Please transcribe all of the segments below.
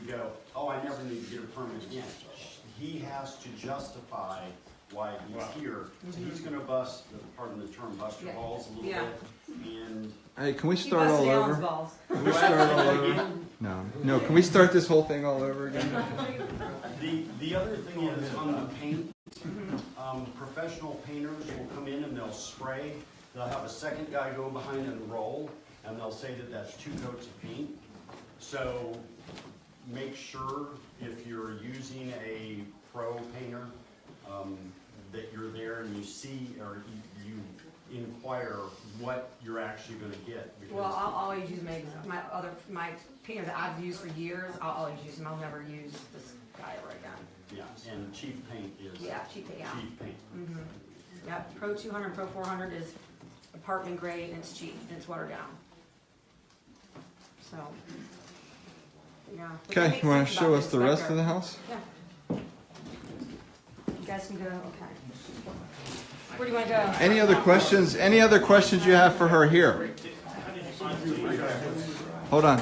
would go, oh, I never need to get a permit again. He has to justify why he's here. So he's gonna bust, pardon the term, bust your balls a little bit. And hey, can we start all over? Balls. Can we start all over? No. Can we start this whole thing all over again? The other thing is on the paint. Professional painters will come in and they'll spray. They'll have a second guy go behind and roll, and they'll say that that's 2 coats of paint. So make sure if you're using a pro painter that you're there and you see or you inquire what you're actually going to get. Well, I'll always use my painter that I've used for years. I'll always use him. I'll never use this guy ever again. Yeah, and cheap paint is cheap paint. Yeah. Cheap paint. Mm-hmm. Yep, Pro 200, Pro 400 is apartment grade and it's cheap and it's watered down. So, yeah. Okay, you want to show us the rest of the house? Yeah. You guys can go. Okay. Where do you want to go? Any other questions? Any other questions you have for her here? Hold on.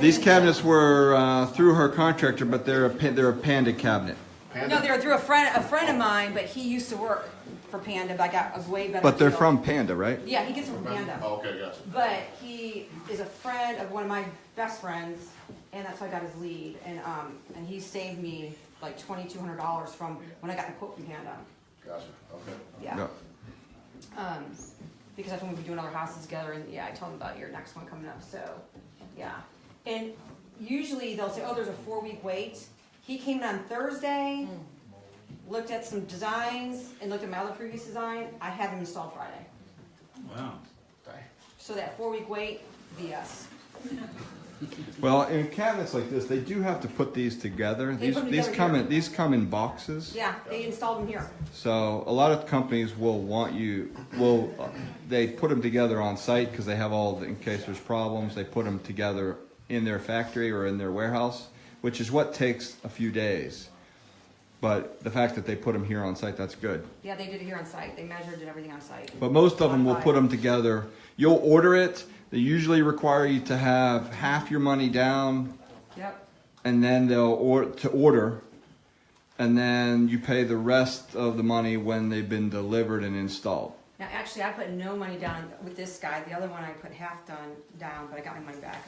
These cabinets were through her contractor, but they're a Panda cabinet. No, they're through a friend of mine, but he used to work for Panda, but I got a way better But they're deal. from Panda, right? Yeah, he gets them from Panda. Oh, okay, gotcha. But he is a friend of one of my best friends, and that's how I got his lead. And he saved me like $2,200 from when I got the quote from Panda. Gotcha. Okay. Yeah. Because that's when we'd be doing other houses together, and I told him about your next one coming up. So, yeah. And usually they'll say, oh, there's a 4-week wait. He came in on Thursday, looked at some designs, and looked at my other previous design. I had them installed Friday. Wow. So that 4-week wait, BS. Well, in cabinets like this, they do have to put these together. They put them These together come in boxes. Yeah, they installed them here. So a lot of companies will want you. They put them together on site because they have in case there's problems. They put them together in their factory or in their warehouse, which is what takes a few days. But the fact that they put them here on site, that's good. Yeah, they did it here on site. They measured and everything on site. But most of them will put them together. You'll order it. They usually require you to have half your money down. Yep. And then they'll order. And then you pay the rest of the money when they've been delivered and installed. Now, actually, I put no money down with this guy. The other one I put half down, but I got my money back.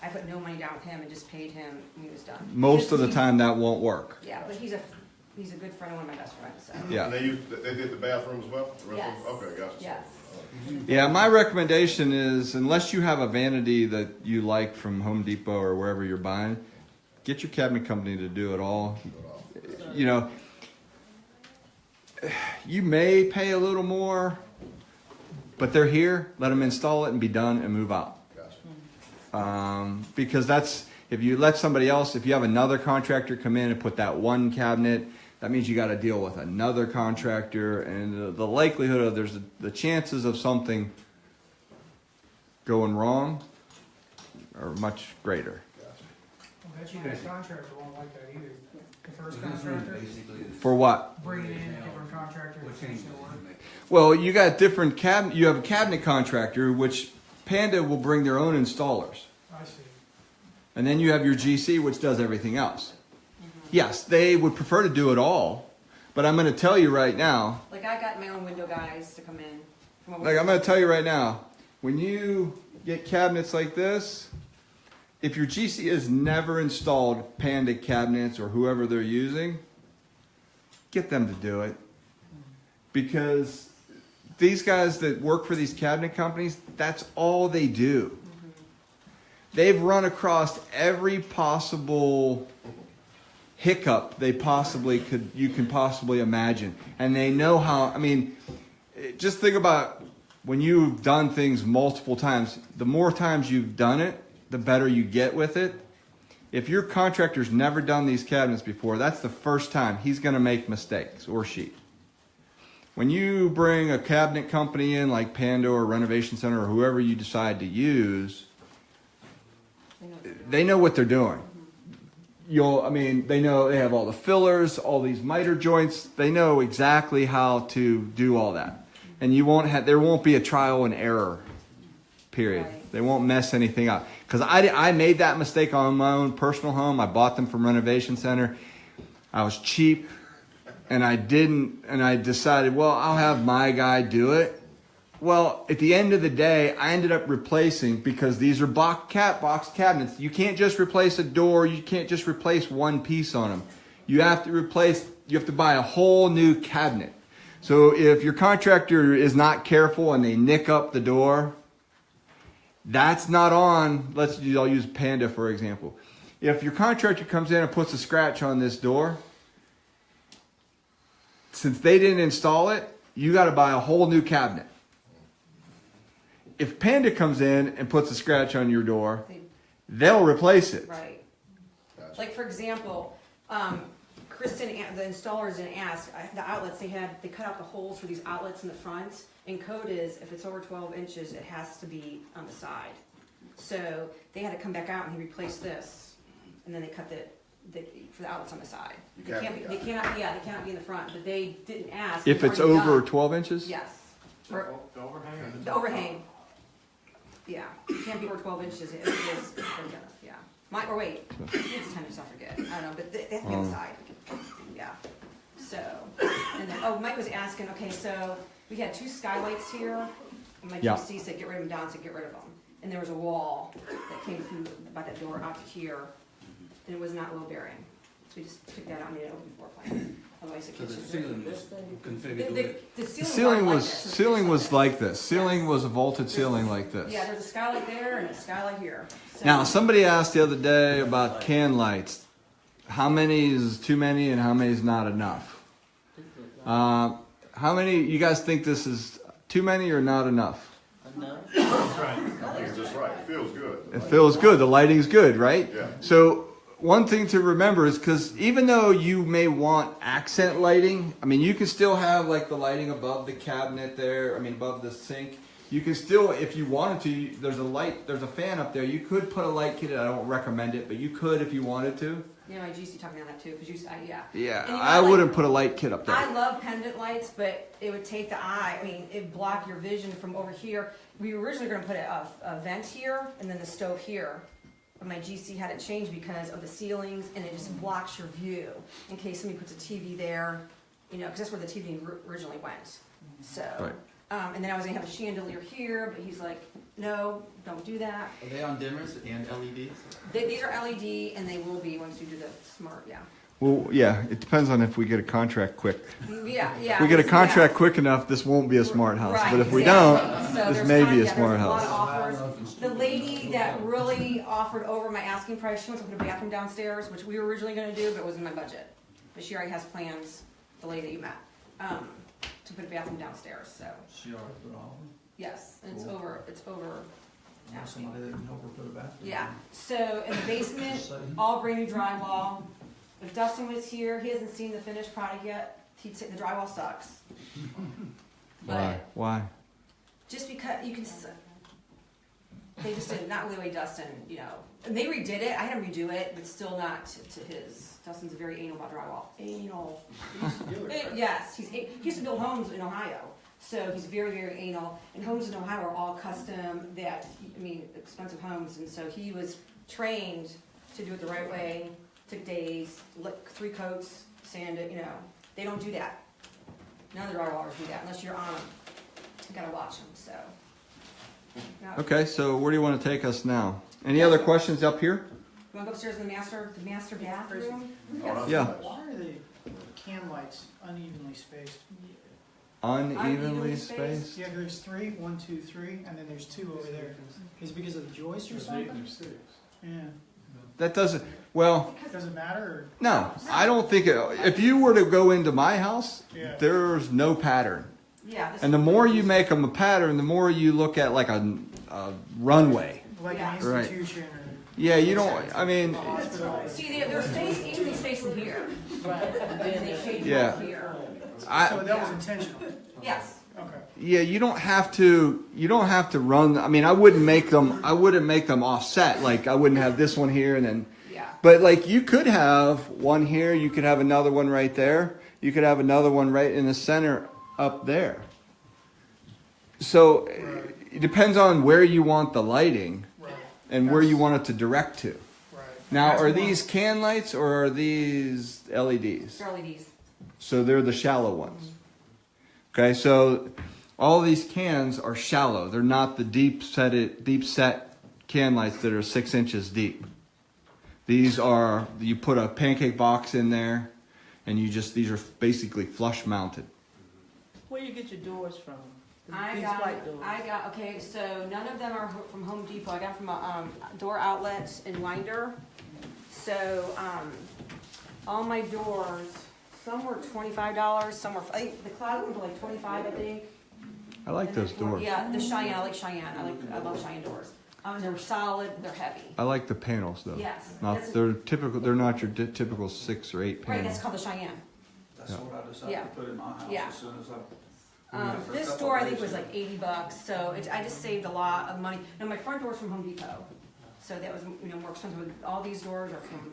I put no money down with him and just paid him when he was done. Most of the time that won't work. Yeah, but he's a good friend of one of my best friends. So. Yeah. And they did the bathroom as well? Yes. Okay, gotcha. Yes. Yeah, my recommendation is unless you have a vanity that you like from Home Depot or wherever you're buying, get your cabinet company to do it all. You know, you may pay a little more, but they're here. Let them install it and be done and move out. Because if you let somebody else, if you have another contractor come in and put that one cabinet, that means you got to deal with another contractor, and the likelihood of the chances of something going wrong are much greater. Well, bet you guys contractor won't like that either. The first contractor, For what? bringing in different contractors to finish the work. Well, you got different cabinet. You have a cabinet contractor, which Panda will bring their own installers, I see. and then you have your GC, which does everything else. Yes, they would prefer to do it all, but I'm going to tell you right now. Like I got my own window guys to come in. I'm going to tell you right now, when you get cabinets like this, if your GC has never installed Panda cabinets or whoever they're using, get them to do it. Because these guys that work for these cabinet companies, that's all they do. They've run across every possible hiccup you can possibly imagine. And they know how, just think about when you've done things multiple times, the more times you've done it, the better you get with it. If your contractor's never done these cabinets before, that's the first time he's going to make mistakes, or she. When you bring a cabinet company in like Panda or Renovation Center or whoever you decide to use, they know what they're doing. They know they have all the fillers, all these miter joints. They know exactly how to do all that. And there won't be a trial and error period. Right. They won't mess anything up. Because I made that mistake on my own personal home. I bought them from Renovation Center. I was cheap, and I decided, well, I'll have my guy do it. Well, at the end of the day, I ended up replacing, because these are box cabinets. You can't just replace a door. You can't just replace one piece on them. You have to buy a whole new cabinet. So if your contractor is not careful and they nick up the door, that's not on. I'll use Panda for example. If your contractor comes in and puts a scratch on this door, since they didn't install it, you got to buy a whole new cabinet. If Panda comes in and puts a scratch on your door, they'll replace it. Right. Like for example, Kristen, the installers didn't ask, the outlets, they cut out the holes for these outlets in the front, and code is, if it's over 12 inches, it has to be on the side. So they had to come back out and he replaced this, and then they cut for the outlets on the side. They cannot be in the front, but they didn't ask. If it's over 12 inches? Yes. The overhang? The overhang. Yeah, it can't be over 12 inches. It is, yeah. It's 10 inches, I forget. I don't know, but they have to be on the side. Yeah. So, and then, Mike was asking, okay, so we had 2 skylights here. And my GC said, get rid of them. Don said, get rid of them. And there was a wall that came through by that door out to here, and it was not low bearing. So we just took that out and made it open floor plan. Otherwise, the kitchen. The ceiling was configured. The ceiling was like this. Ceiling was a vaulted ceiling like this. Yeah, there's a skylight there and a skylight here. So, Now, somebody asked the other day about can lights. How many is too many and how many is not enough? How many, you guys think this is too many or not enough? That's right. I think it's just right. It feels good. It feels good. The lighting's good, right? Yeah. So one thing to remember is, because even though you may want accent lighting, I mean, you can still have like the lighting above the cabinet there, above the sink. You can still, if you wanted to, there's a fan up there. You could put a light kit in. I don't recommend it, but you could if you wanted to. Yeah, my GC talked me on that too, because Yeah, and you know, I wouldn't put a light kit up there. I love pendant lights, but it would take the eye. I mean, it'd block your vision from over here. We were originally going to put a vent here and then the stove here. But my GC had it changed because of the ceilings, and it just blocks your view in case somebody puts a TV there, because that's where the TV originally went. So, Right. And then I was going to have a chandelier here, but he's like, no, don't do that. Are they on dimmers and LEDs? These are LED, and they will be once you do the smart, Well, yeah, it depends on if we get a contract quick. Yeah. If we get a contract quick enough, this won't be a smart house. Right, But if we exactly. don't, So this there's may kind be of- a smart there's lot of house. offers. The lady that really offered over my asking price, she wants to put a bathroom downstairs, which we were originally going to do, but it wasn't in my budget. But she already has plans, the lady that you met, to put a bathroom downstairs. So She already put all of them. yes, and it's over. Now somebody that can help her put a bathroom. Yeah. So in the basement, all brand new drywall. If Dustin was here, he hasn't seen the finished product yet. He'd say the drywall sucks. Why? Just because you can, they just did not really the way Dustin, and they redid it. I had him redo it, but still not to his. Dustin's very anal about drywall. Anal. Yes, he used to build homes in Ohio, so he's very, very anal. And homes in Ohio are all custom. Expensive homes, and so he was trained to do it the right way. Took days, 3 coats, sand it. They don't do that. None of the drywallers do that unless you're on them. You gotta watch them. So. No. Okay, so where do you want to take us now? Any other questions up here? You want to go upstairs in the master bathroom? Yeah. Why are the can lights unevenly spaced? Unevenly spaced? Yeah, there's 3, 1, 2, 3, and then there's 2 over there. Is it because of the joist or something? Yeah. That doesn't, well, Does it matter? Or? no, I don't think if you were to go into my house, Yeah. there's no pattern. Yeah. And the more you make them a pattern, the more you look at like a runway. Like Yeah. an Right. institution or Yeah, you don't, I mean, a hospital? See, they're evenly spaced in here. And then they shade Yeah. here. So I, that was intentional. Yes. Okay. yeah, you don't have to run, I wouldn't make them offset. Like I wouldn't have this one here and then, Yeah. but like you could have one here, you could have another one right there. You could have another one right in the center up there. So it depends on where you want the lighting Right. and where you want it to direct to. Right. Now, That's are one. these can lights or are these LEDs? They're LEDs. So they're the shallow ones. Okay, so all these cans are shallow. They're not the deep set can lights that are 6 inches deep. These are, you put a pancake box in there, and these are basically flush mounted. Where you get your doors from? I got, okay, so none of them are from Home Depot. I got from Door Outlets in Winder. So, all my doors, some were $25, some were, the cloud ones were like $25, I think. I like And those then doors. Yeah, the Cheyenne, I like Cheyenne. I love Cheyenne doors. They're solid, they're heavy. I like the panels though. Yes. They're typical. They're not your typical 6 or 8 Right, panels. that's called the Cheyenne. That's what I decided Yeah. to put in my house Yeah. as soon as I. This door I think was like $80, so I just saved a lot of money. No, my front door's from Home Depot, so that was more expensive. All these doors are from.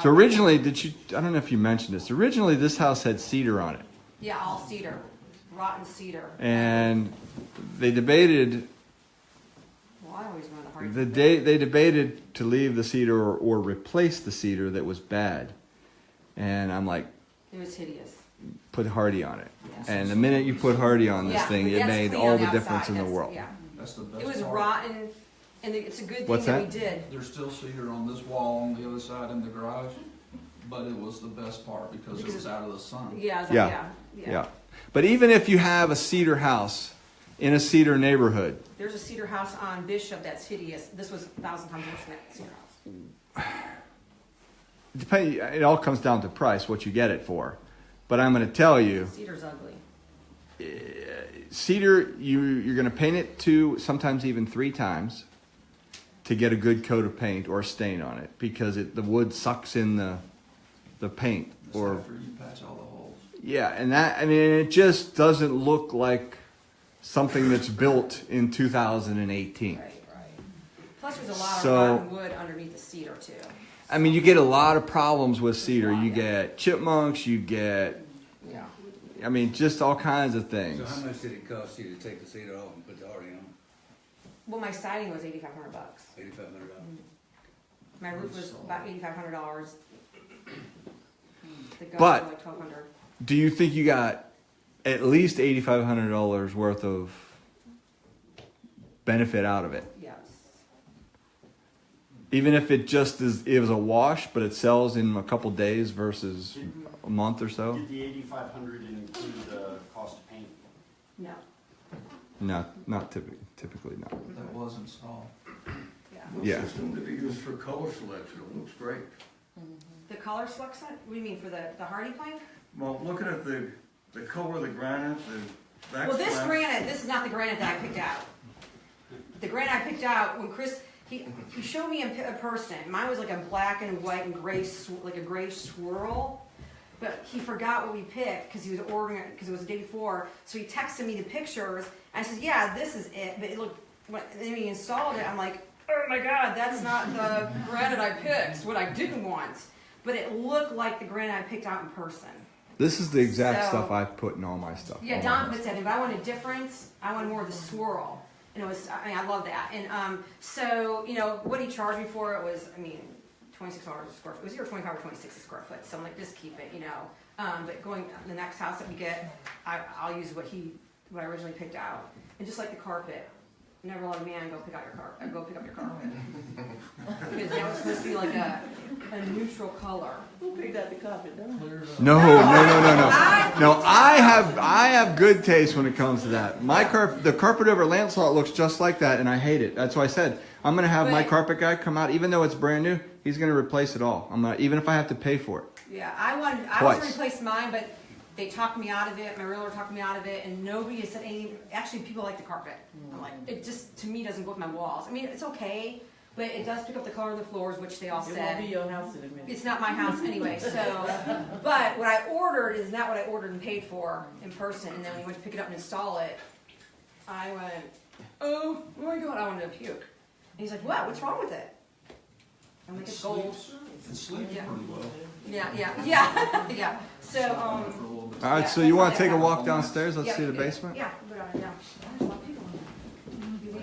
So originally, I don't know if you mentioned this. Originally, this house had cedar on it, Yeah, all cedar, rotten cedar. and they debated. Well, I always run the hard. They debated to leave the cedar or replace the cedar that was bad, and I'm like, It was hideous. put Hardy on it. Yes. And the minute you put Hardy on this Yeah, thing, but it that's made clean all on the outside. difference in the That's- world. Yeah, That's the best it was part. rotten, and it's a good thing What's that that? we did. There's still cedar on this wall on the other side in the garage, but it was the best part because it was out of the sun. Yeah, I was Yeah. like, yeah. Yeah. But even if you have a cedar house in a cedar neighborhood, There's a cedar house on Bishop that's hideous. This was 1,000 times worse than that cedar house. it all comes down to price, what you get it for. But I'm going to tell you, Cedar's ugly. cedar, you're going to paint it 2, sometimes even 3 times to get a good coat of paint or stain on it, because the wood sucks in the paint. It's Or after you patch all the holes. yeah, and it just doesn't look like something that's built in 2018. Right. Plus, there's a lot So- of rotten wood underneath the cedar too. I mean, you get a lot of problems with cedar. You get chipmunks, you get, Yeah. I mean, just all kinds of So things. how much did it cost you to take the cedar off and put the Hardy on? Well, my siding was $8,500. $8,500. My roof was about $8,500. The gutters But- were like $1,200. Do you think you got at least $8,500 worth of benefit out of it? Yes. Even if it was a wash, but it sells in a couple days versus a month or so? Did the 8,500 include the cost of paint? No. Not typically not. That was installed. Yeah. Yeah. System to be used for color selection, it looks great. The color selection? What do you mean for the hardy plank? Well, looking at the color of the granite, the Well, this granite, this is not the granite that I picked out. The granite I picked out when Chris, he showed me a person. Mine was like a black and white and gray, like a gray swirl. But he forgot what we picked because he was ordering it because it was the day before. So he texted me the pictures. And I said, yeah, this is it. But it looked, when he installed it, I'm like, oh my God, that's not the granite I picked. It's what I didn't want. But it looked like the granite I picked out in person. This is the exact So- stuff I put in all my stuff. Yeah, all my Don house. puts that in, but I want a difference. I want more of the swirl. And it was, I love that. And so, what he charged me for it was, $26 a square foot. It was either 25 or 26 a square foot. So I'm like, just keep it, But going the next house that we get, I'll use what I originally picked out. And just like the carpet, never let a man go pick up your carpet. Because that was supposed to be like a neutral color. Who picked out the carpet, though? No. No, I have good taste when it comes to that. The carpet over Lancelot looks just like that, and I hate it. That's why I said I'm gonna have my But- carpet guy come out, even though it's brand new. He's gonna replace it all. Even if I have to pay for it. Yeah, I was Twice. going to replace mine, but they talked me out of it. My realtor talked me out of it, and nobody has said anything. Actually, people like the carpet. I'm like, it just, to me, doesn't go with my walls. It's okay, but it does pick up the color of the floors, which they all It won't said. be your house in a minute. It's not my house anyway, so. But what I ordered is not what I ordered and paid for in person. And then when we went to pick it up and install it, I went, oh my God, I wanted to puke. And he's like, what? What's wrong with it? I'm like, it's gold. It sleeps Yeah. pretty well. Yeah. So, For a little bit. All right, Yeah, so you that's want all to take I a got. walk downstairs? Let's yeah, see the yeah, basement. Yeah, but, yeah. There's a lot of people in there.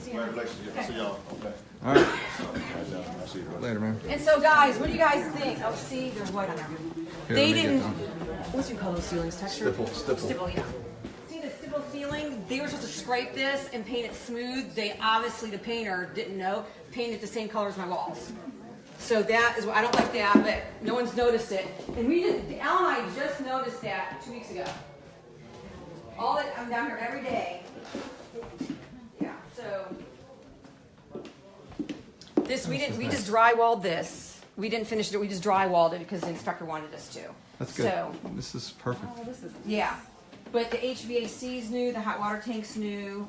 see you. Congratulations, see y'all. Okay. All right. I'll see you. Later, man. And so, guys, what do you guys think? Oh, see, there's white on there. Here, They let me get didn't. them. What do you call those ceilings? Texture? Stipple. Yeah. See the stipple ceiling? They were supposed to scrape this and paint it smooth. They obviously, the painter didn't know, painted the same color as my walls. So that is what I don't like that, but no one's noticed it. And we did. Al and I just noticed that 2 weeks ago. All that I'm down here every day. Yeah. So this we didn't. We just drywalled this. We didn't finish it. We just drywalled it because the inspector wanted us to. That's good. So This is perfect. yeah, but the HVAC's new. The hot water tank's new.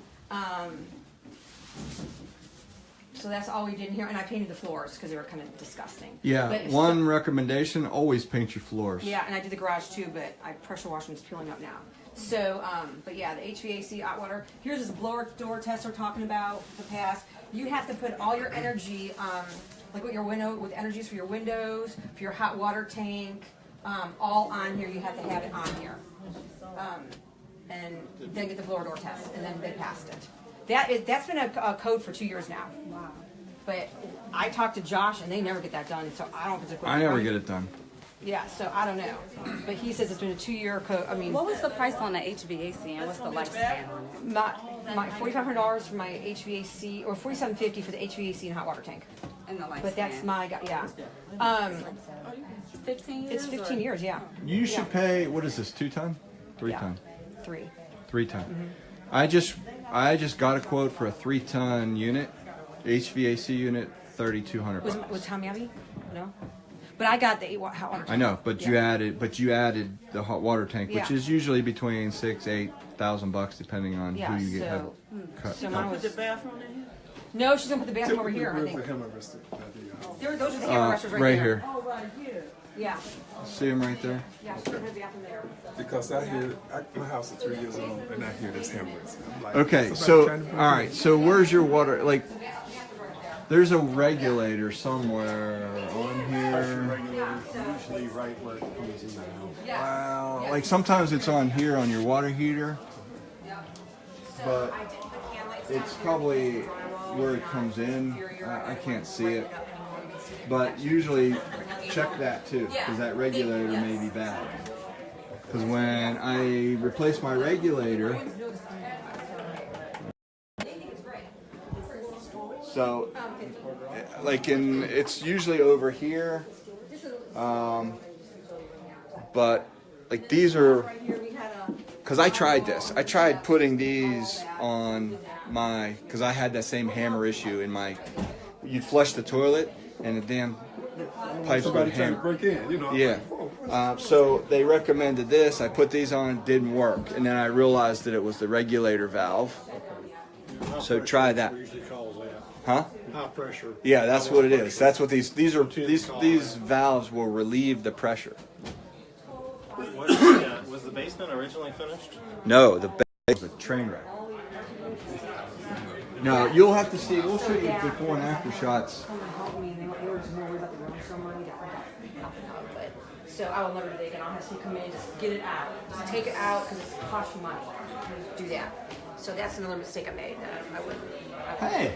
So that's all we did in here, and I painted the floors because they were kind of disgusting. Yeah, But it's one recommendation, always paint your floors. yeah, and I did the garage too, but I pressure washed and it's peeling up now. So, but yeah, the HVAC, hot water. Here's this blower door test we're talking about, the past. You have to put all your energy, like with your window, with energies for your windows, for your hot water tank, all on here. You have to have it on here. And then get the blower door test, and then they passed it. That's been a code for 2 years now. Wow. But I talked to Josh, and they never get that done, so I don't know if it's a quick I never one. get it done. Yeah, so I don't know. But he says it's been a 2-year code. I mean, What was the price on the HVAC and what's the lifespan on it? my $4,500 for my HVAC, or $4,750 for the HVAC and hot water tank. And the lifespan? But that's my, yeah. 15 years? It's 15 years, yeah. You should pay, what is this, 2 ton? 3 Yeah. ton? 3. 3 ton. I just got a quote for a 3 ton unit, HVAC unit, $3,200. Was Tommy Abbey? No? But I got the hot water tank. I know, but you added the hot water tank, which Yeah. is usually between $6,000-8,000 depending on Yeah, who you get so, cut. so mine was, Put the bathroom in here? no, she's gonna put the bathroom over here, I think. Those are the hammer resters right right here. Oh, right here. Yeah, See them right there? yeah, she's gonna put the bathroom there. Because my house is 3 years old, and I hear this hammers. I'm like, Okay, somebody so trying to- all right, so where's your water? Like, there's a regulator somewhere on here. Usually right where it comes in the house. Wow, like sometimes it's on here on your water heater, but I did put can lights it's down probably here, drywall, where it comes in. I can't see it, up and you can see it. but usually check that too, because that regulator may be bad. Because when I replace my regulator, so like it's usually over here, but like these are, because I tried this. I tried putting these on my, because I had that same hammer issue in my, you'd flush the toilet and the damn pipes would hammer. Break in, you know. Yeah. So they recommended this. I put these on, didn't work, and then I realized that it was the regulator valve. So try that. Usually calls that. Huh? High pressure. Yeah, that's what it is. That's what these are. These valves will relieve the pressure. Was the basement originally finished? No, the base was a train wreck. No, you'll have to see. We'll show you before and after shots. Someone helped me, and they were just more worried about the room ceremony. But so I will never do that again. I'll have someone come in and just get it out, just take it out because it costs you money to do that. So that's another mistake I made. That I wouldn't. Hey,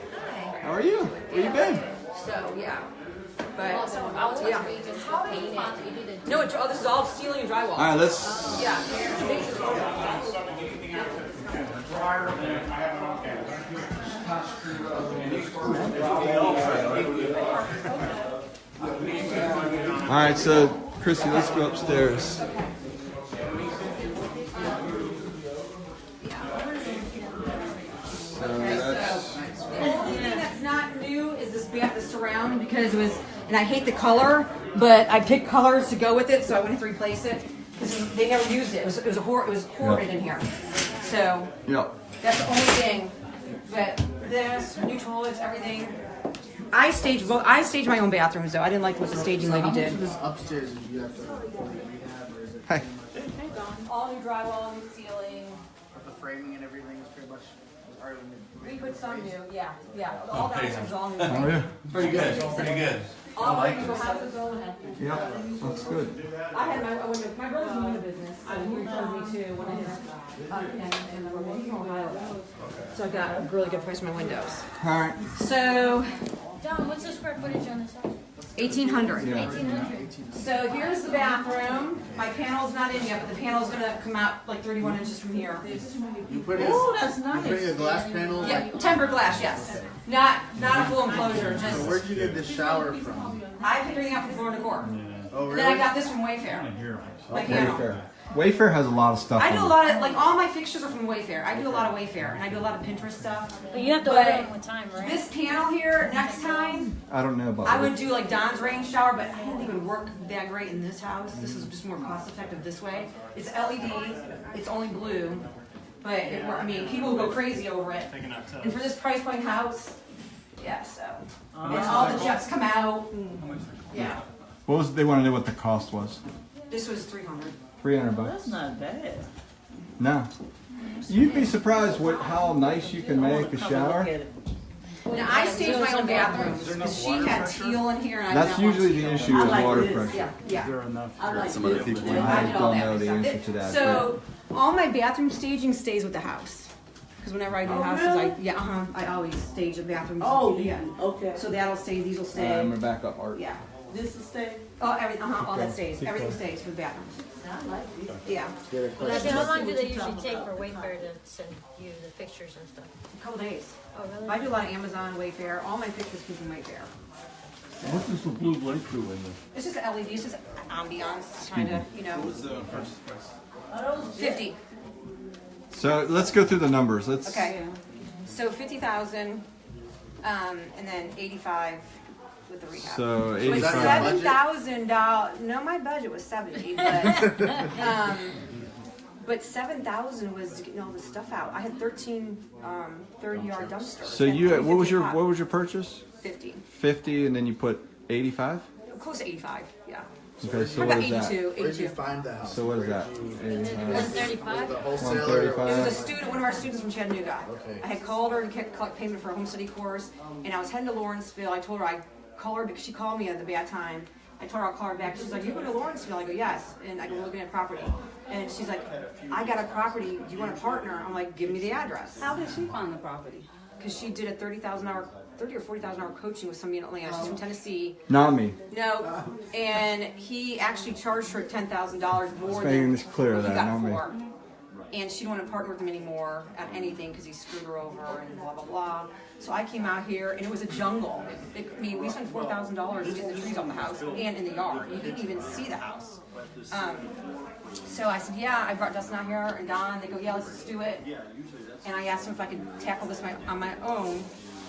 how are you? Where you been? So yeah, but Also, yeah. we just paint it. No, this is all ceiling and drywall. All right, let's. Yeah, the base is all All right, so Chrissy, let's go upstairs. So that's. The only thing that's not new is this surround because it was, and I hate the color, but I picked colors to go with it, so I wouldn't have to replace it because they never used it. It was horrid in here. So Yeah. that's the only thing. But this, new toilets, everything. I staged my own bathrooms though. I didn't like what the staging lady did. Upstairs, you have to rehab, or is it? Hey. All new drywall, new ceiling. The framing and everything is pretty much We put some new, yeah. All that was all new. How are you? Pretty good. All my houses all had. Yeah, that's good. I had my window. My brother's in the window business, so he referred me to one of his. And from Ohio. So I got a really good price on my windows. All right. So Don, what's the square footage on this house? 1,800. Yeah. 1,800. So here's the bathroom. My panel's not in yet, but the panel's gonna come out like 31 inches from here. You put Oh, that's nice. a glass panel? Yeah, tempered glass, yes. Not a full enclosure. So Just where'd you get this shower from? I picked everything up from Floor & Decor. Oh, Then I really? got this from Wayfair. My panel. Wayfair. Wayfair has a lot of stuff. I do on a it. lot of, like, all my fixtures are from Wayfair. I do a lot of Wayfair, and I do a lot of Pinterest stuff. But you have to But order them with time, right? This panel here, next time, I don't know about. I would do like Don's rain shower, but I didn't think it would work that great in this house. This is just more cost effective this way. It's LED, it's only blue, but I mean, people will go crazy over it. And for this price point house, yeah, so. And all the jets come out, and, yeah. What was? They want to know what the cost was. This was 300. $300 That's bucks. not bad. No. You'd be surprised how nice you can make a shower. Now, I staged my own bathrooms, because she had teal in here, and I That's didn't want usually the teal. issue I is like water this. pressure. Yeah, yeah. I like Some other this. people. I I did all don't that know the stuff. answer to that. So, all my bathroom staging stays with the house. Because whenever I do houses, I always stage the bathrooms. Oh, yeah. okay. So that'll stay, these will I'm stay. gonna back up, Art. Yeah. This is stay. Oh, all that stays. Everything stays for the bathrooms. I like this. Yeah. Now, how long do they usually take for Wayfair to send you the fixtures and stuff? A couple days. Oh, really? I do a lot of Amazon, Wayfair. All my pictures come from Wayfair. What does the blue light do in there? It's just LED, it's just ambiance, kind of, you know. 50. So let's go through the numbers. Let's. Okay. So 50,000, and then 85 with the rehab. So With 85. $7,000. No, my budget was 70, but 7,000 was getting all this stuff out. I had 13 30-yard dumpsters. So you, what was your purchase? 50. 50, and then you put 85. Close to 85. Yeah. Okay, so About what is that? 82. Where'd you 82. find the house? So what is that? 135? The wholesaler? It was a 135. student, one of our students from Chattanooga. Okay. I had called her to collect payment for a home study course, and I was heading to Lawrenceville. I told her I'd call her because she called me at the bad time. I told her I'll call her back. She's like, "You going to Lawrenceville?" I go, "Yes." And I go, "We're looking at property." And she's like, "I got a property. Do you want a partner?" I'm like, "Give me the address." How did she find the property? Because she did a 30,000 hour, 30 or 40,000 hour coaching with somebody in Atlanta. She's from Tennessee. Not me. No, and he actually charged her $10,000 more Just than making this clear he that, got not me. for. And she didn't want to partner with him anymore at anything because he screwed her over and blah blah blah. So I came out here and it was a jungle. I mean, we spent $4,000 getting the trees off the house and in the yard. You couldn't even see the house. So I said, "Yeah." I brought Dustin out here and Don. They go, "Yeah, let's just do it." And I asked them if I could tackle this on my own.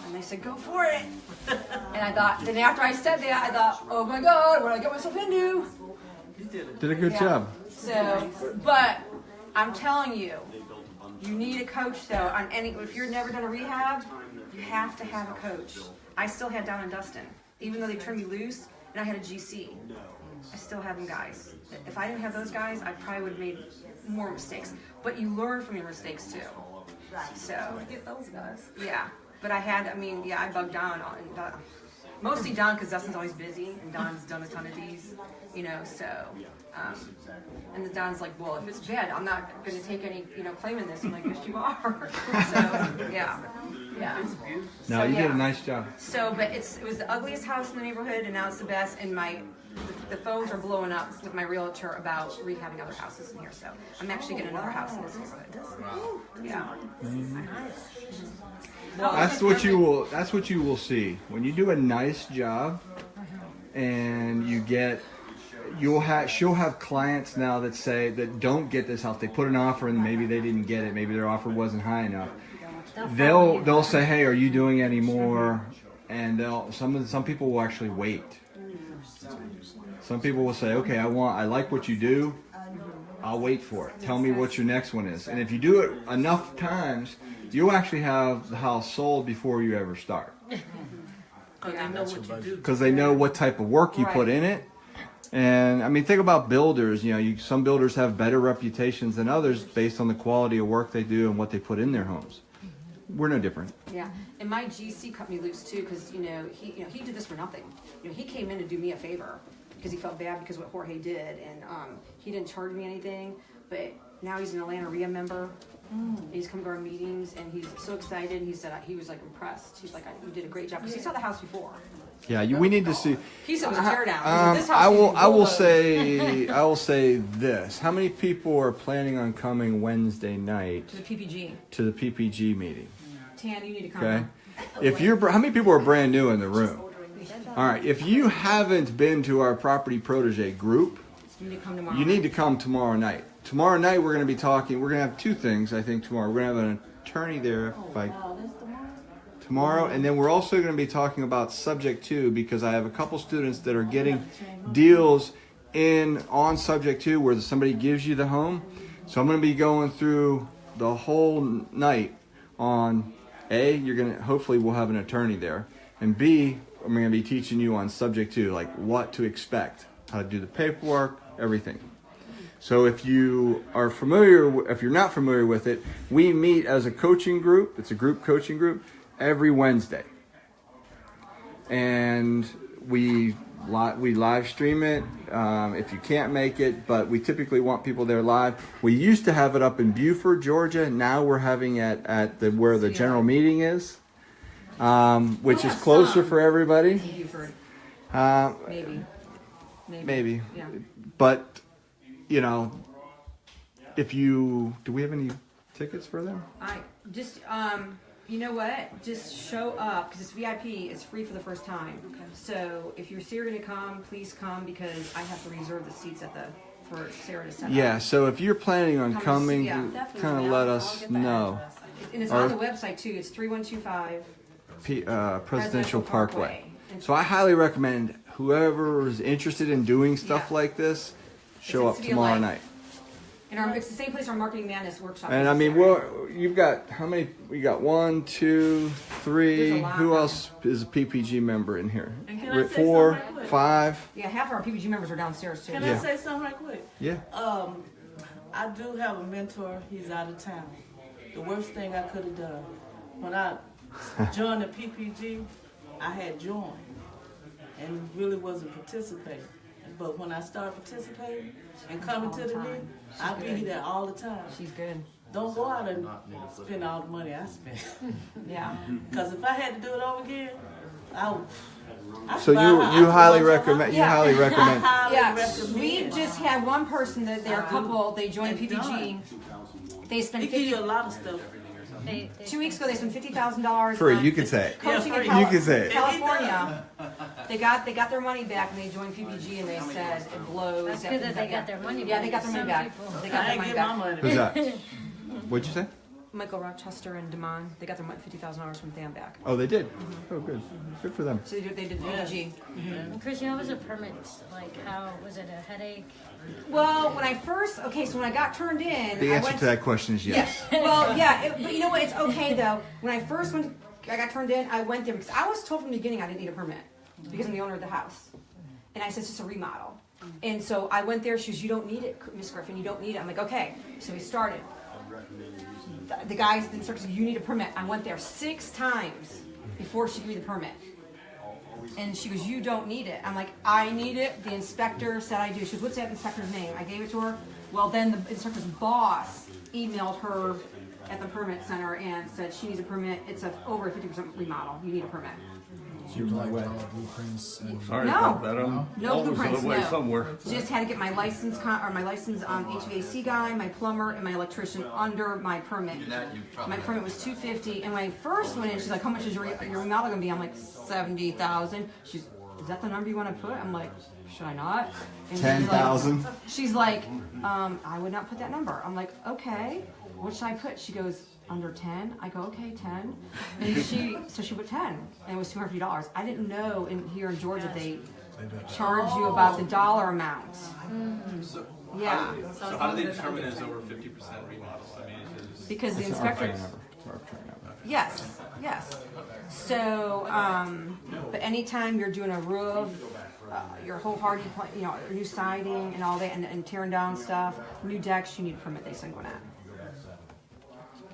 And they said, "Go for it." And I thought, then after I said that, I thought, "Oh my God, what did I get myself into?" Did a good Yeah. job. So, but I'm telling you, you need a coach though. On any, if you've never done a rehab, you have to have a coach. I still had Don and Dustin, even though they turned me loose, and I had a GC. I still have them guys. If I didn't have those guys, I probably would have made more mistakes. But you learn from your mistakes too. So Get those guys. yeah. But I bugged Don on mostly Don because Dustin's always busy and Don's done a ton of these, so and then Don's like, "Well, if it's bad, I'm not going to take any, claim in this." I'm like, "Yes, you are." So yeah. No, you did a nice job. So, but it was the ugliest house in the neighborhood, and now it's the best. And the phones are blowing up with my realtor about rehabbing other houses in here. So I'm actually getting another house in this neighborhood. Yeah. That's what you will see when you do a nice job, and she'll have clients now that don't get this house. They put an offer and maybe they didn't get it. Maybe their offer wasn't high enough. They'll say, "Hey, are you doing any more?" And some people will actually wait. Some people will say, "Okay, I like what you do. I'll wait for it. Tell me what your next one is." And if you do it enough times, you'll actually have the house sold before you ever start. Because they know what you do. Because they know what type of work you put in it. And think about builders. Some builders have better reputations than others based on the quality of work they do and what they put in their homes. we're no different. Yeah, and my GC cut me loose too, because he did this for nothing. He came in to do me a favor because he felt bad because what Jorge did, and he didn't charge me anything. But now he's an Atlanta RIA member. He's come to our meetings, and he's so excited. He said he was like impressed. He's like, "You did a great job," because he saw the house before. Yeah, we need to see. He said it was a tear down. This house I will say this. How many people are planning on coming Wednesday night to the PPG? To the PPG meeting? Tan, you need to come. Okay. How many people are brand new in the room? All right. If you haven't been to our Property Protege group, you need to come tomorrow. You need to come tomorrow night. Tomorrow night we're going to be talking. We're going to have two things. I think tomorrow we're going to have an attorney there. Tomorrow, and then we're also going to be talking about subject to, because I have a couple students that are getting deals on subject to where somebody gives you the home. So I'm going to be going through the whole night on A, hopefully we'll have an attorney there, and B, I'm going to be teaching you on subject to, like what to expect, how to do the paperwork, everything. So if you're not familiar with it, we meet as a coaching group. It's a group coaching group every Wednesday, and we live stream it if you can't make it, but we typically want people there live. We used to have it up in Beaufort, Georgia. Now we're having it at where the general meeting is, which is closer for everybody. Maybe. Yeah. But do we have any tickets for them? You know what? Just show up, because it's VIP. It's free for the first time. Okay. So if you're Sarah going to come, please come, because I have to reserve the seats for Sarah to set up. Yeah. So if you're planning on coming, kind of let us know. And it's on the website too. It's 3125 Presidential Parkway. So I highly recommend whoever is interested in doing stuff like this, show up tomorrow night. And it's the same place our Marketing Madness workshop is. And I mean, you've got how many? We got 1, 2, 3. Who else is a PPG member in here? And can I say 4, something right 5. Yeah, half of our PPG members are downstairs too. Can I say something right quick? Yeah. I do have a mentor. He's out of town. The worst thing I could have done when I joined the PPG, I had joined and really wasn't participating. But when I started participating and coming to the meeting, I be there all the time. She's good. Don't go out and spend all the money I spent. Yeah. Because if I had to do it over again, So you highly recommend. Yes. We just had one person that they're a couple. They joined PPG. They spent. They give you a lot of stuff. 2 weeks ago, they spent $50,000. Free, you can say it. Coaching in You can say it. California. They got their money back, and they joined PPG, and they said it blows. That's good that they got their money back. Yeah, they got their money back. They got their money back. Who's that? What'd you say? Michael Rochester and Damon. They got their $50,000 from them back. Oh, they did. Oh, good. Good for them. So they did PPG. And Chrissy, how was the permit? Like, how was it a headache? Well, when I got turned in, The answer to that question is yes. Well, yeah, but you know what? It's okay though. When I first I got turned in, I went there because I was told from the beginning I didn't need a permit because I'm the owner of the house, and I said it's just a remodel. And so I went there. She goes, "You don't need it, Miss Griffin. You don't need it." I'm like, "Okay." So we started. The guys, the instructor said, "You need a permit." I went there 6 times before she gave me the permit. And she goes, "You don't need it." I'm like, "I need it. The inspector said I do." She goes, "What's that inspector's name?" I gave it to her. Well, then the inspector's boss emailed her at the permit center and said she needs a permit. It's over a 50% remodel. You need a permit. You collect all blueprints and Sorry about that. No blueprints. Away No. somewhere. Just had to get my license HVAC guy, my plumber, and my electrician under my permit. My permit was $250, and when I first went in, she's like, "How much is your remodel gonna be?" I'm like, $70,000. She's, "Is that the number you want to put?" I'm like, "Should I not?" 10,000. She's like, "I would not put that number." I'm like, "Okay, what should I put?" She goes, "Under 10. I go, "Okay, 10. And she put 10, and it was $250. I didn't know here in Georgia they charge you about the dollar amount. Yeah. So how do they determine it's over 50% remodel? I mean, because the inspector. Yes. So, but anytime you're doing a roof, your whole hardy, new siding and all that, and tearing down stuff, new decks, you need a permit. They send one out.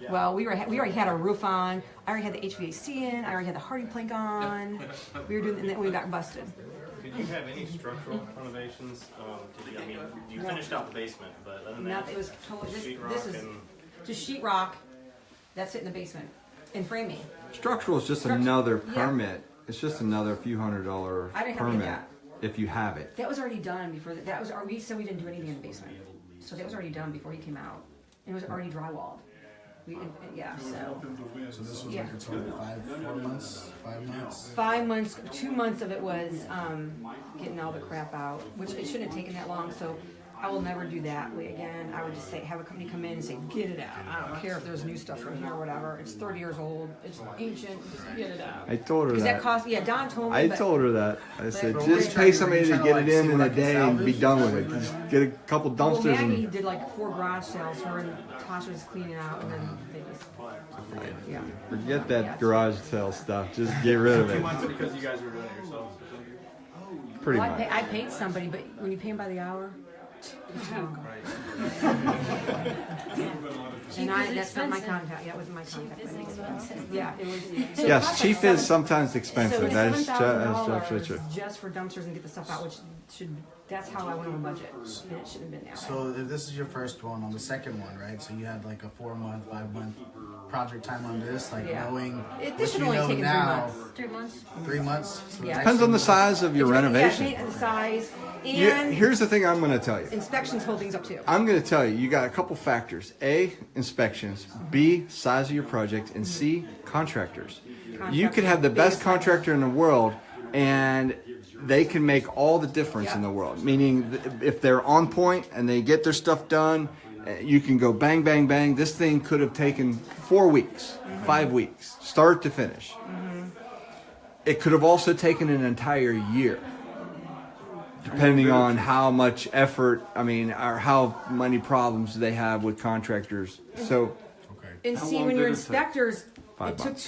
Well, we already had our roof on. I already had the HVAC in. I already had the hardy plank on. We were doing, and then we got busted. Did you have any structural renovations? I mean, you finished out the basement, but other than that, It was totally, sheetrock this is and just sheetrock. That's it in the basement and framing. Structural is just another permit. It's just another few $100 I didn't have to get permit that. if you have it. That was already done before. That was we said we didn't do anything in the basement, so that was already done before he came out. It was already drywalled. So this was like a total of 4 months, 5 months? 5 months, 2 months of it was getting all the crap out, which it shouldn't have taken that long. So I will never do that way again. I would just say, have a company come in and say, get it out. I don't care if there's new stuff from here or whatever. It's 30 years old. It's ancient. Just get it out. I told her Because that. that cost, Don told me. I but told her that. I said, but just pay somebody to get it in a day and be done with it. Just get a couple dumpsters Well, Maggie and did like 4 garage sales. Her and Tasha was cleaning out, and then they just, yeah. forget that garage sale stuff. Just get rid of 2 it. months because you guys were doing it yourselves. Pretty Well, much. I paid somebody, but when you pay them by the hour. And that's not my contact. That wasn't my contact. Yeah, it was. So Yes, cheap is sometimes So expensive. it's That is $7,000 true. just for dumpsters and get the stuff out, which should. That's how I went on the budget, and it shouldn't have been that. So if this is your first one, on the second one, right? So you had like a 4 month, 5 month project time on this, like knowing This what should you only know take 3 now. months. 3 months. 3 months? So Yeah. Depends on the size of your renovation. Yeah, the size and Here's the thing I'm going to tell you. inspections hold things up too. I'm going to tell you, you got a couple factors. A, inspections. B, size of your project. And C, contractors. You could have the best contractor in the world, and they can make all the difference in the world. Meaning, if they're on point and they get their stuff done, you can go bang, bang, bang. This thing could have taken 4 weeks, 5 weeks, start to finish. It could have also taken an entire year, depending on how much effort, or how many problems they have with contractors. So, And see, when your inspectors, 5 it took months.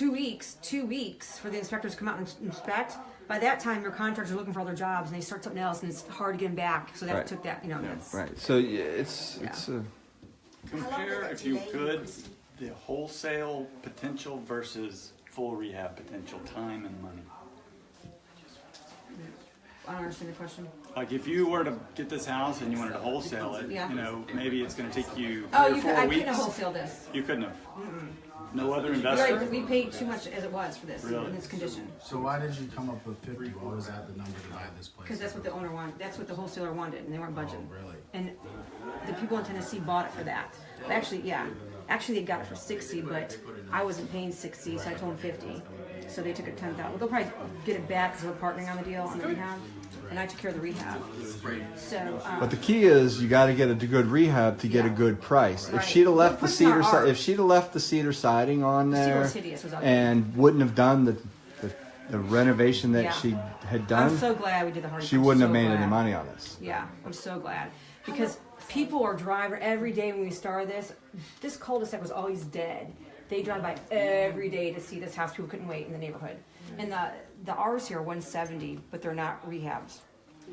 2 weeks for the inspectors to come out and inspect. By that time, your contractors are looking for other jobs, and they start something else, and it's hard to get them back. So that Right. took that, that's right. So it's Compare, if you could, the wholesale potential versus full rehab potential, time and money. I don't understand the question. Like if you were to get this house and you wanted to wholesale it, Yeah. maybe it's going to take you 3 Oh, or 4 I weeks. couldn't have wholesale this. You couldn't have. No other You're investor. right, we paid too much as it was for this Really? in this condition. So why did you come up with 50? What was that the number to buy this place? Because that's what the owner wanted. That's what the wholesaler wanted, and they weren't budgeting. Oh, really? And the people in Tennessee bought it for that. But actually, they got it for 60, but I wasn't paying 60, so I told them 50. So they took it 10,000. Well, they'll probably get it back because we're partnering on the deal on the rehab, and I took care of the rehab. So, But the key is you got to get a good rehab to get a good price. If Right. she'd have left the Well, cedar, it's not if she'd have left the cedar siding on The cedar there, was hideous, was ugly. and wouldn't have done the renovation that Yeah. she had done, I'm so glad we did the hard. she I'm wouldn't so have made any glad. money on this. Yeah, I'm so glad because people are driving every day when we started this. This cul-de-sac was always dead. They drive by every day to see this house. People couldn't wait in the neighborhood. And the R's here are 170, but they're not rehabs.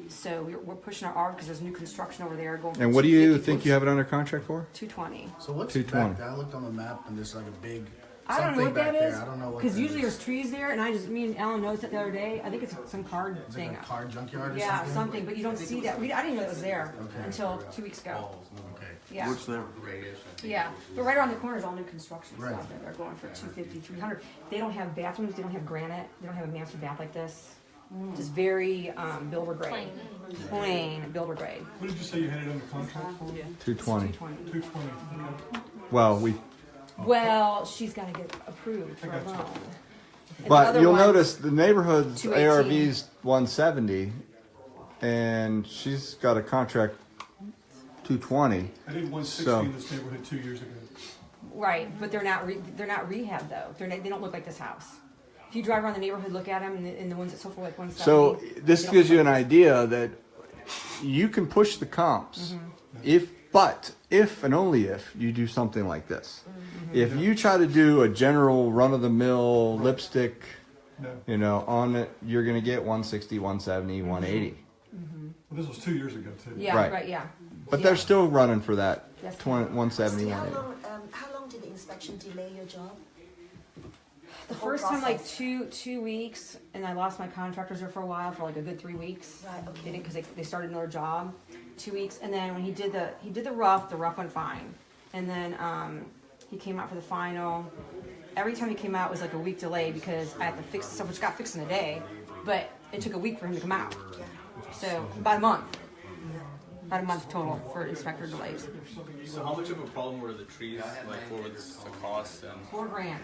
So we're pushing our R because there's new construction over there going. And what do you think you have it under contract for? 220. So what's 220. back there? I looked on the map and there's like a big I don't know what something that back is. there. I don't know what Because that usually is. there's trees there, and me and Alan noticed it the other day. I think it's some card Is it thing. like a car junkyard or Yeah, something? something, but you don't see that. I didn't know it was there until 2 weeks ago. Okay. Yeah. What's there? Yeah, but right around the corner is all new construction Right. stuff that they're going for 250, 300. They don't have bathrooms. They don't have granite. They don't have a master bath like this. Just very builder grade. Plain builder grade. What did you say you had it under contract for? 220. 220, okay. Well, we. Well, she's got to get approved for a loan. And the But other you'll one's notice the neighborhood's 218. ARV's 170, and she's got a contract 220. I did 160 So- in this neighborhood 2 years ago. Right, but they're not rehab though. They don't look like this house. If you drive around the neighborhood, look at them, and the ones that sold for like 170. So this they don't gives look you an like idea that you can push the comps if and only if you do something like this. If you try to do a general run-of-the-mill lipstick, on it, you're going to get 160, 170, 180. Well, this was 2 years ago too. Yeah, right, yeah. But they're still running for that That's 170, How 180. long did the inspection delay your job? The whole first time, like process. two weeks, and I lost my contractors there for a while, for like a good 3 weeks. Right, okay. They didn't, because they started another job. 2 weeks, and then when he did the rough went fine. And then he came out for the final. Every time he came out, it was like a week delay because I had to fix stuff, which got fixed in a day. But it took a week for him to come out. So about a month. About a month total for inspector delays. So how much of a problem were the trees? Like, what was the cost? And $4 grand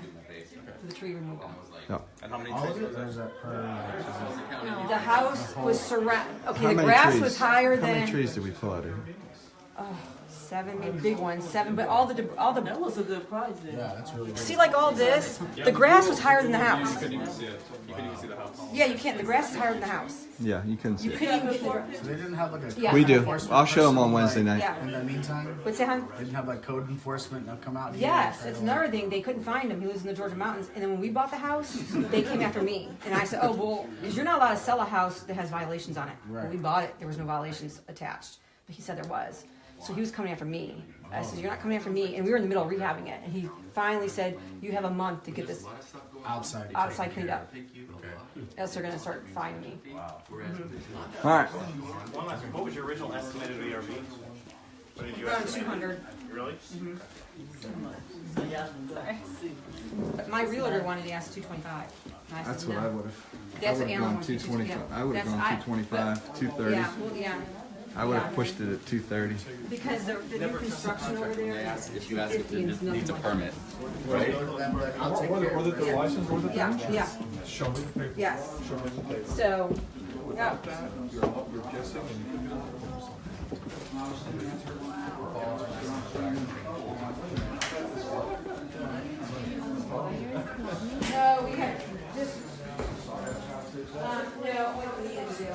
for the tree removal. Yep. And how many All trees of it, was or is that? that per? The house was surrounded. Okay, How the many grass trees? was higher How than. many trees did we pull out here? 7, maybe big ones, 7. But all the That was a good price then. Yeah, that's really good. see, like all this, the grass was higher than the house. You couldn't even see it. You couldn't even see the house. Yeah, you can't. The grass is higher than the house. Yeah, you couldn't see You it. couldn't even get the grass. So they didn't have like a Yeah. code We do. enforcement I'll show them on person, Wednesday like, night. Yeah. In the meantime, What's that, hon? they didn't have like code enforcement. They'll come out. Here Yes, right it's away. another thing. They couldn't find him. He lives in the Georgia mountains. And then when we bought the house, they came after me. And I said, oh, well, because you're not allowed to sell a house that has violations on it. Right. When we bought it, there was no violations attached. But he said there was. So he was coming after me. I said, you're not coming after me. And we were in the middle of rehabbing it. And he finally said, you have a month to get this outside cleaned up. Else they're going to start fining me. All right. One last one. What was your original estimated ARV? What did you Around estimate? 200. Really? Sorry. But my realtor wanted to ask 225. And I said, That's what no. I would have. That's I what would have Alan gone wants to do, 225. yeah. I would have That's- gone I- 225, 230. Yeah, well, yeah. I would have pushed it at 230. Because the new construction over there is If you ask if 50 and it nothing needs a like permit, that. right? I'll take care of it. the license or the Yeah, thing? yeah, Show me the paper. yes. Show me the paper. So, yeah. You're guessing and No, we had just, no, what we need to do.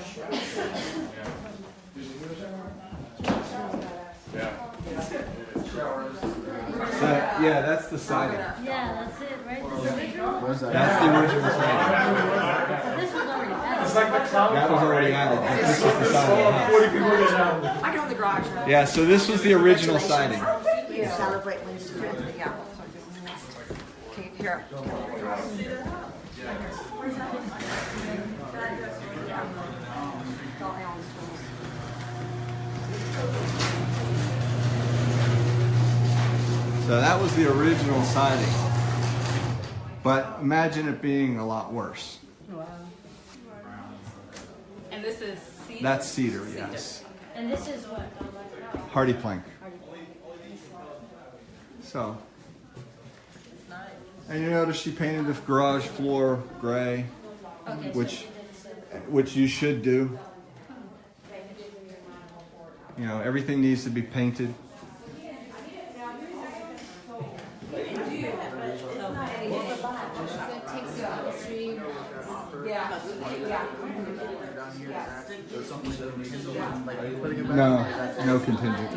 Yeah, that's the siding. Yeah, that's it, right? This is the original? That's the original siding. This was already done. That was already added. This is the siding. of the house. I can own the garage. Yeah, so this was the original siding. You celebrate when you do it. Yeah. Okay, here. So that was the original siding. But imagine it being a lot worse. Wow. And this is cedar? That's cedar, yes. And this is what? Hardy plank. So, and you notice she painted the garage floor gray, Okay, which you should do. You know, everything needs to be painted. No contingent.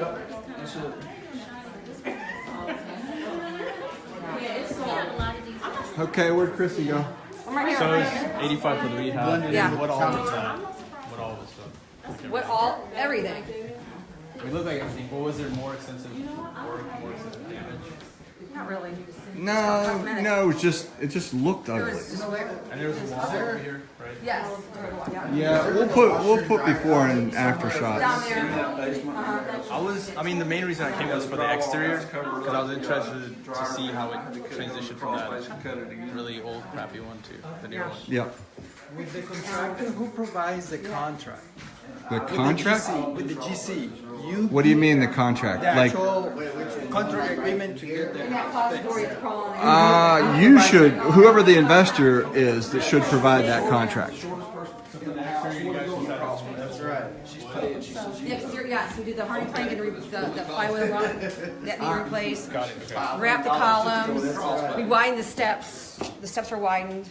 Okay, where'd Chrissy go? I'm right here. So it's 85 for the rehab. Yeah. What all was that? What all was that? What all, everything. It looked like everything. What was there more extensive work, more extensive damage? Not really. No, it just looked There ugly. was just where, And there was a wall over here, right? yes. Yeah, we'll put before and after shots. Down there. I mean, the main reason I came was for the exterior, because I was interested to see how it transitioned from that really old, crappy one to the new one. Yep. With the contractor, who provides the contract? The contract? With the GC. What do you mean the contract? The Like, actual contract agreement to get the things. you should, whoever the investor is, that should provide that contract. That's right. She's paid. Yes, we did the hardy plank and the plywood run that needed replaced. Wrapped the columns. We widened the steps. The steps are widened.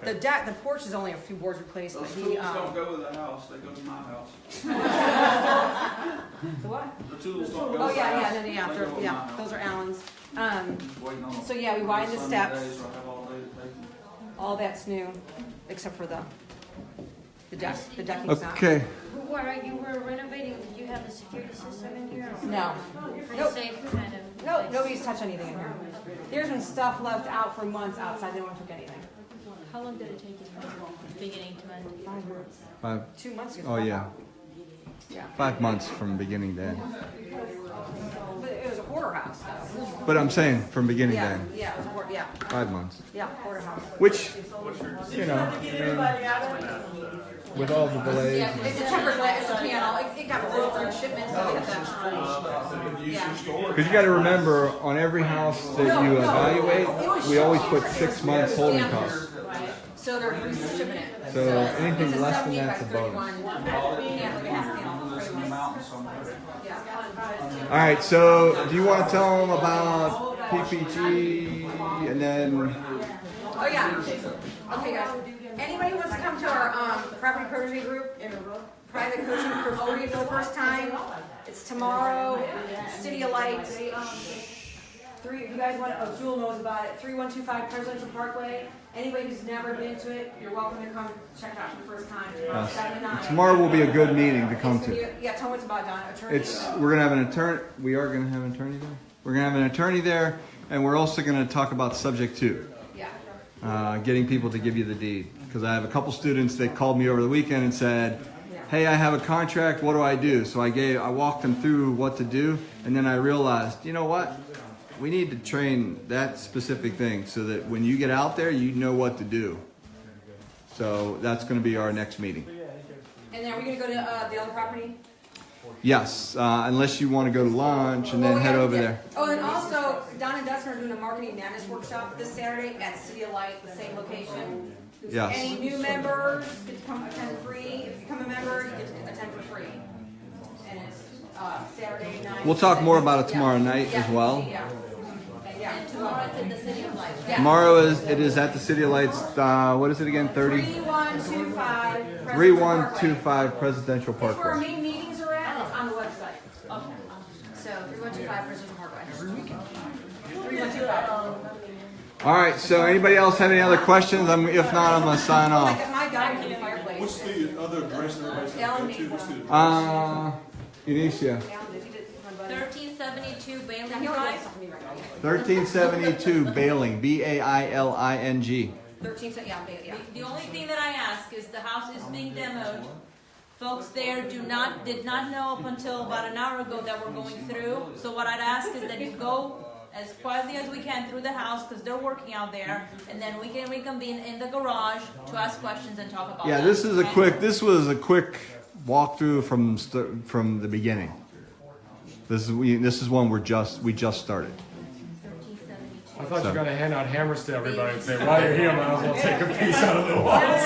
The deck, the porch is only a few boards replaced, but Those he. tools don't go with the house, they go to my house. The what? The tools don't go Oh with the yeah, house. yeah, no, yeah. They go with my Yeah, house. those are Allen's. Waiting on So yeah, we widened the Sunday steps. days, I have all day to take them. All that's new, except for the deck. The decking's not. Okay. Where you were renovating, did you have a security system in here? Or No. Pretty Nope. safe kind of? No, place? nobody's touched anything in here. There's been stuff left out for months outside. No one took anything. How long did it take you from beginning to end? 5 months. 5. 2 months ago. Oh yeah. Yeah. 5 months from beginning to end. But it was a hoarder house, though. But I'm saying from beginning to Yeah, end. yeah, it was a hoarder, yeah. 5 months. Yeah, hoarder house. Which, you know, I mean, with all the delays. Yeah, it's a tempered glass, it's a panel. It got rolled through shipments. So we had to, yeah. Because you got to remember, on every house that you evaluate, we always put 6 months holding costs. So they're shipping it. So anything it's a less than 70 that's a by bonus. 31 panel, like a half panel, pretty much. Yeah. All right, so do you want to tell them about PPG and then? Oh yeah. Okay, guys. Anybody wants to come to our property protege group in private coaching for free for the first time? It's tomorrow. City of Lights. If you guys want, Jewel knows about it. 3125 Presidential Parkway. Anybody who's never been to it, you're welcome to come check it out for the first time. Tomorrow, 7 to 9. Tomorrow will be a good meeting to come to. Yeah, tell me what's about, Don. Attorney. We're gonna have an attorney. We are gonna have an attorney there. We're gonna have an attorney there, and we're also gonna talk about subject 2. Yeah. Getting people to give you the deed. Because I have a couple students that called me over the weekend and said, "Hey, I have a contract. What do I do?" So I walked them through what to do, and then I realized, you know what? We need to train that specific thing so that when you get out there, you know what to do. So that's going to be our next meeting. And then are we going to go to the other property? Yes, unless you want to go to lunch and then head over there. Oh, and also, Don and Dustin are doing a marketing madness workshop this Saturday at City of Light, the same location. Yes. Any new members get to come attend free. If you become a member, you get to attend for free. And it's Saturday night. We'll talk more about it tomorrow night as well. Yeah. And tomorrow it's at the City of Lights. Yeah. Tomorrow it is at the City of Lights. What is it again? 3125 Presidential That's where our Parkway. main meetings are at. It's on the website. Okay. So 3125 Presidential Parkway. 3125. All right. So anybody else have any other questions? If not, I'm gonna sign off. Like my guy in the fireplace. What's the other address that everybody's Alan going to? made What's the Eunicia. 1372 Bailey He only Drive. likes something right now. 1372 Bailing. BAILING. 13, yeah, yeah. The only thing that I ask is the house is being demoed. Folks there did not know up until about an hour ago that we're going through. So what I'd ask is that you go as quietly as we can through the house because they're working out there, and then we can reconvene in the garage to ask questions and talk about. Yeah, that, this is okay? This was a quick walkthrough from the beginning. This is one we just started. I thought you were going to hand out hammers to everybody and say, while you're here, might as well take a piece out of the walls.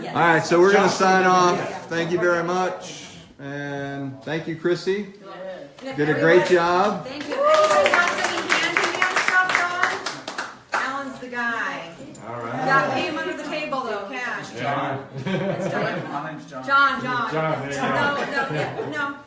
All right, so we're going to sign off. Thank you very much. And thank you, Chrissy. Did a great job. Thank you. Anybody wants any handyman stuff done? Alan's the guy. All right. You got pay him under the table though, cash. John. It's John. My name's John. John. John, there you go. No.